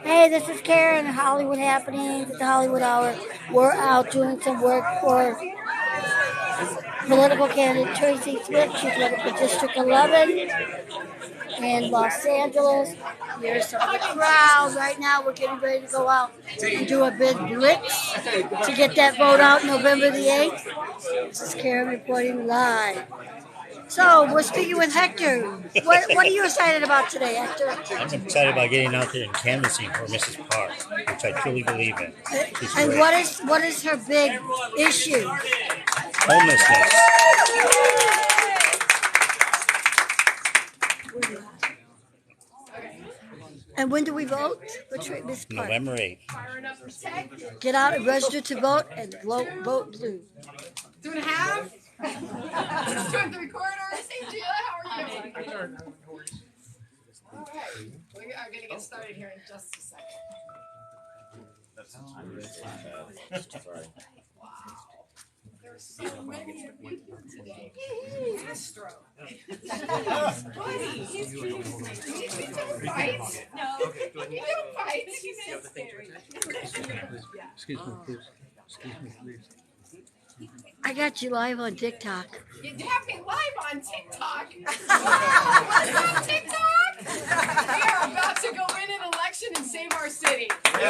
Hey, this is Karen, Hollywood Happenings at the Hollywood Hour. We're out doing some work for political candidate Traci Smith. She's running for District 11 in Los Angeles. Here's some of the crowd. Right now, we're getting ready to go out and do a big blitz to get that vote out November the 8th. This is Karen reporting live. So, we're speaking with Hector. What are you excited about today, Hector? I'm excited about getting out there and canvassing for Mrs. Park, which I truly believe in. And what is her big issue? Homelessness. And when do we vote? Miss Park? November 8th. Get out and register to vote and vote blue. 2.5? 2 3/4? Hey, Gila, how are you? All right, we are going to get started here in just a second. Wow. There's so many of you here today. Astro. Buddy, you don't fight? No. You don't fight? Excuse me, please. Excuse me, please. I got you live on TikTok. You have me live on TikTok. What's up, TikTok? We are about to go win an election and save our city. Yay!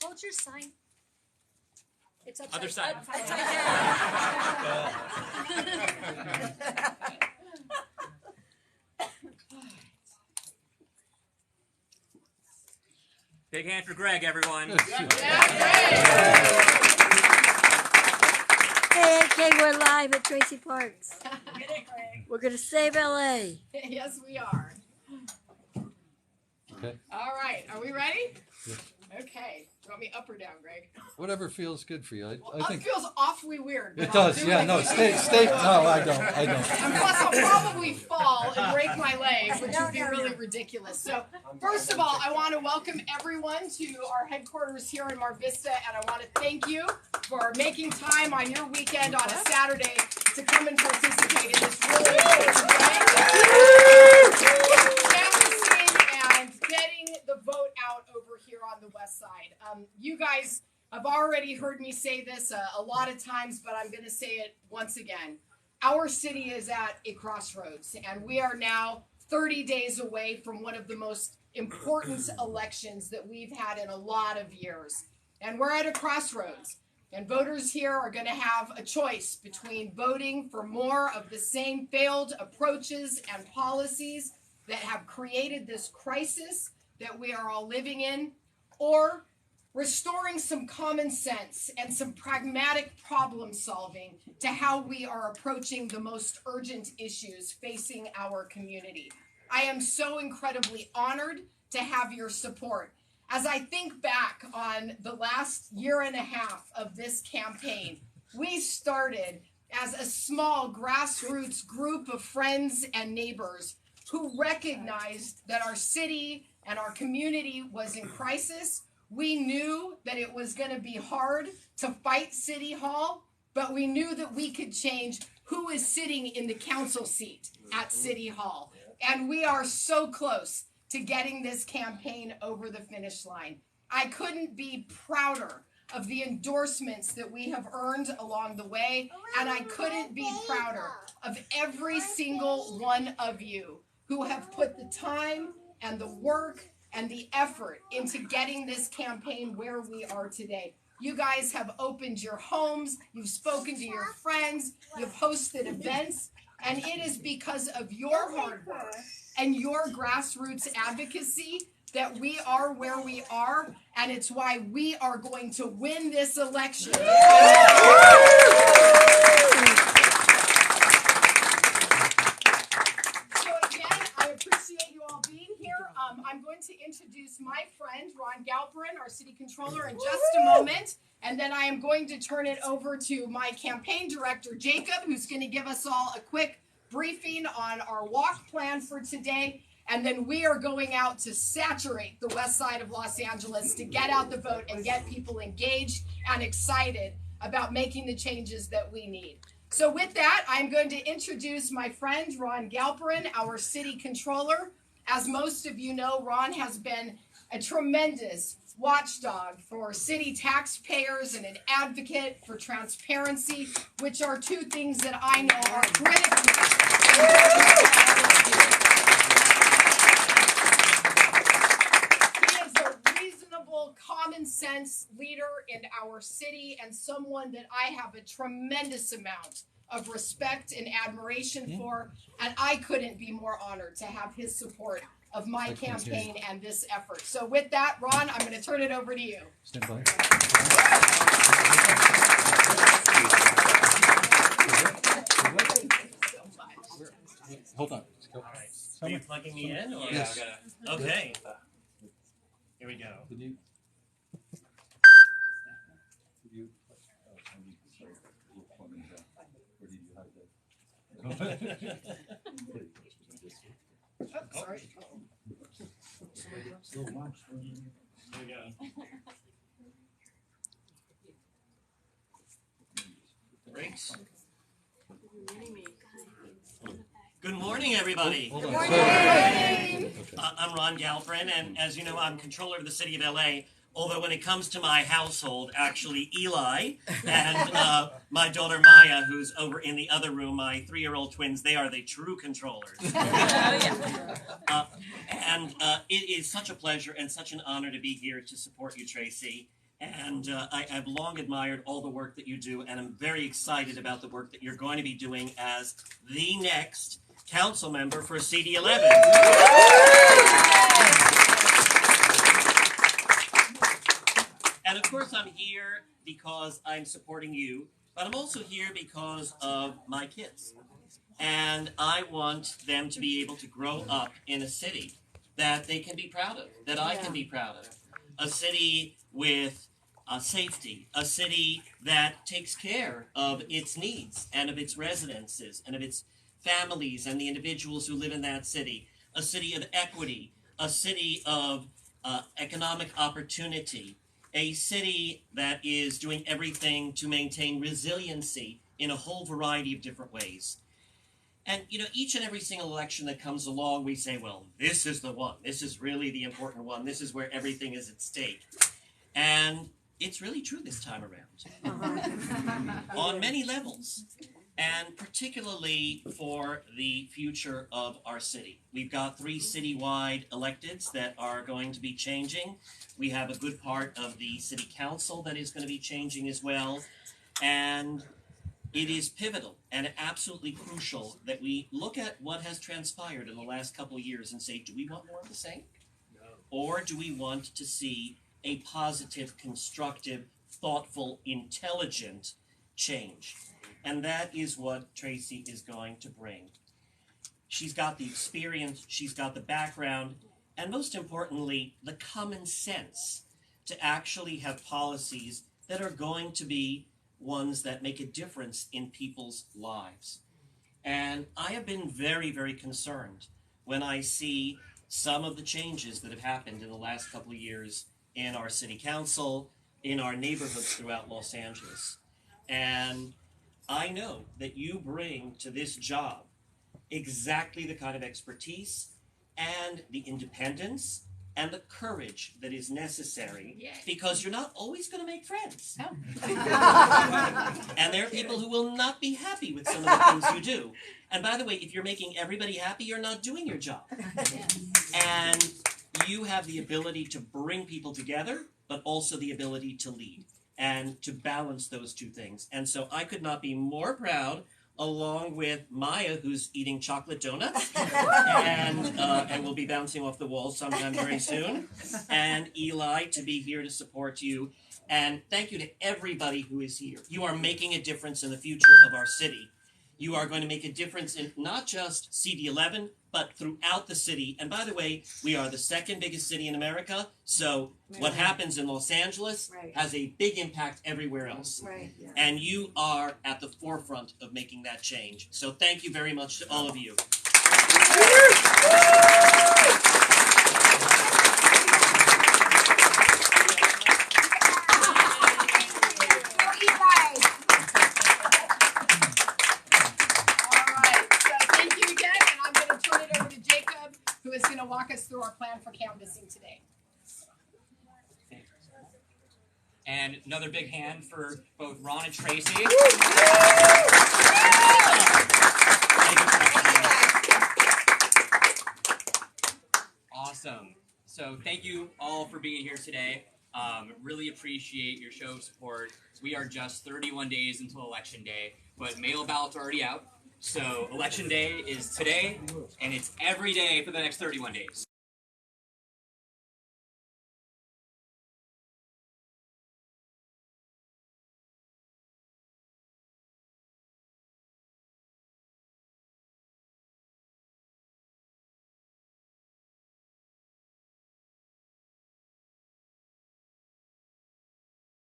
Hold your sign. It's upside Other side. Upside down. Big hand for Greg, everyone. Hey, AK, we're live at Traci Parks. We're going to save LA. Yes, we are. Okay. All right, are we ready? Yeah. Okay. Do you want me up or down, Greg? Whatever feels good for you. I Up think feels awfully weird. it does. Yeah, no, stay. No, I don't. And plus, I'll probably fall and break my leg, which would be really ridiculous. So, first of all, I want to welcome everyone to our headquarters here in Mar Vista, and I want to thank you for making time on your weekend on a Saturday to come and participate in this really important day. Canvassing and getting the vote out over here on the west side. You guys have already heard me say this a lot of times, but I'm going to say it once again. Our city is at a crossroads, and we are now 30 days away from one of the most important elections that we've had in a lot of years. And we're at a crossroads, and voters here are going to have a choice between voting for more of the same failed approaches and policies that have created this crisis that we are all living in, or restoring some common sense and some pragmatic problem solving to how we are approaching the most urgent issues facing our community. I am so incredibly honored to have your support. As I think back on the last year and a half of this campaign, we started as a small grassroots group of friends and neighbors who recognized that our city and our community was in crisis. We knew that it was going to be hard to fight City Hall, but we knew that we could change who is sitting in the council seat at City Hall. And we are so close to getting this campaign over the finish line. I couldn't be prouder of the endorsements that we have earned along the way, and I couldn't be prouder of every single one of you who have put the time and the work and the effort into getting this campaign where we are today. You guys have opened your homes, you've spoken to your friends, you've hosted events, and it is because of your hard work and your grassroots advocacy that we are where we are, and it's why we are going to win this election. I'm going to introduce my friend, Ron Galperin, our city controller, in just a moment. And then I am going to turn it over to my campaign director, Jacob, who's going to give us all a quick briefing on our walk plan for today. And then we are going out to saturate the west side of Los Angeles to get out the vote and get people engaged and excited about making the changes that we need. So with that, I'm going to introduce my friend Ron Galperin, our city controller. As most of you know, Ron has been a tremendous watchdog for city taxpayers and an advocate for transparency, which are two things that I know are critical. He is a reasonable, common sense leader in our city and someone that I have a tremendous amount of respect and admiration for, and I couldn't be more honored to have his support of my campaign and this effort. So with that, Ron, I'm going to turn it over to you. Stand by. Hold on. Are you plugging me in? Or Yes. Okay. Here we go. Oh, sorry. Here we go. Great. Good morning, everybody. Hold on. I'm Ron Galperin, and as you know, I'm controller of the city of LA. Although when it comes to my household, actually Eli and my daughter Maya, who's over in the other room, my 3-year-old twins, they are the true controllers. And it is such a pleasure and such an honor to be here to support you, Traci. And I've long admired all the work that you do, and I'm very excited about the work that you're going to be doing as the next council member for CD11. And of course I'm here because I'm supporting you, but I'm also here because of my kids. And I want them to be able to grow up in a city that they can be proud of, that I can be proud of. A city with safety, a city that takes care of its needs and of its residences and of its families and the individuals who live in that city. A city of equity, a city of economic opportunity, a city that is doing everything to maintain resiliency in a whole variety of different ways. And, you know, each and every single election that comes along, we say, well, this is the one. This is really the important one. This is where everything is at stake. And it's really true this time around. On many levels. And particularly for the future of our city. We've got 3 citywide electeds that are going to be changing. We have a good part of the city council that is going to be changing as well. And it is pivotal and absolutely crucial that we look at what has transpired in the last couple of years and say, do we want more of the same? No. Or do we want to see a positive, constructive, thoughtful, intelligent change? And that is what Traci is going to bring. She's got the experience, she's got the background, and most importantly, the common sense to actually have policies that are going to be ones that make a difference in people's lives. And I have been very, very concerned when I see some of the changes that have happened in the last couple of years in our city council, in our neighborhoods throughout Los Angeles. And I know that you bring to this job exactly the kind of expertise and the independence and the courage that is necessary, because you're not always going to make friends. Oh. And there are people who will not be happy with some of the things you do. And by the way, if you're making everybody happy, you're not doing your job. And you have the ability to bring people together, but also the ability to lead and to balance those two things. And so I could not be more proud, along with Maya, who's eating chocolate donuts and will be bouncing off the walls sometime very soon, and Eli to be here to support you. And thank you to everybody who is here. You are making a difference in the future of our city. You are going to make a difference in not just CD11, but throughout the city. And by the way, we are the second biggest city in America, so what happens in Los Angeles has a big impact everywhere else. And you are at the forefront of making that change. So thank you very much to all of you. Who is going to walk us through our plan for canvassing today. And another big hand for both Ron and Tracy. Awesome. So thank you all for being here today. Really appreciate your show of support. We are just 31 days until Election Day, but mail ballots are already out. So Election Day is today, and it's every day for the next 31 days.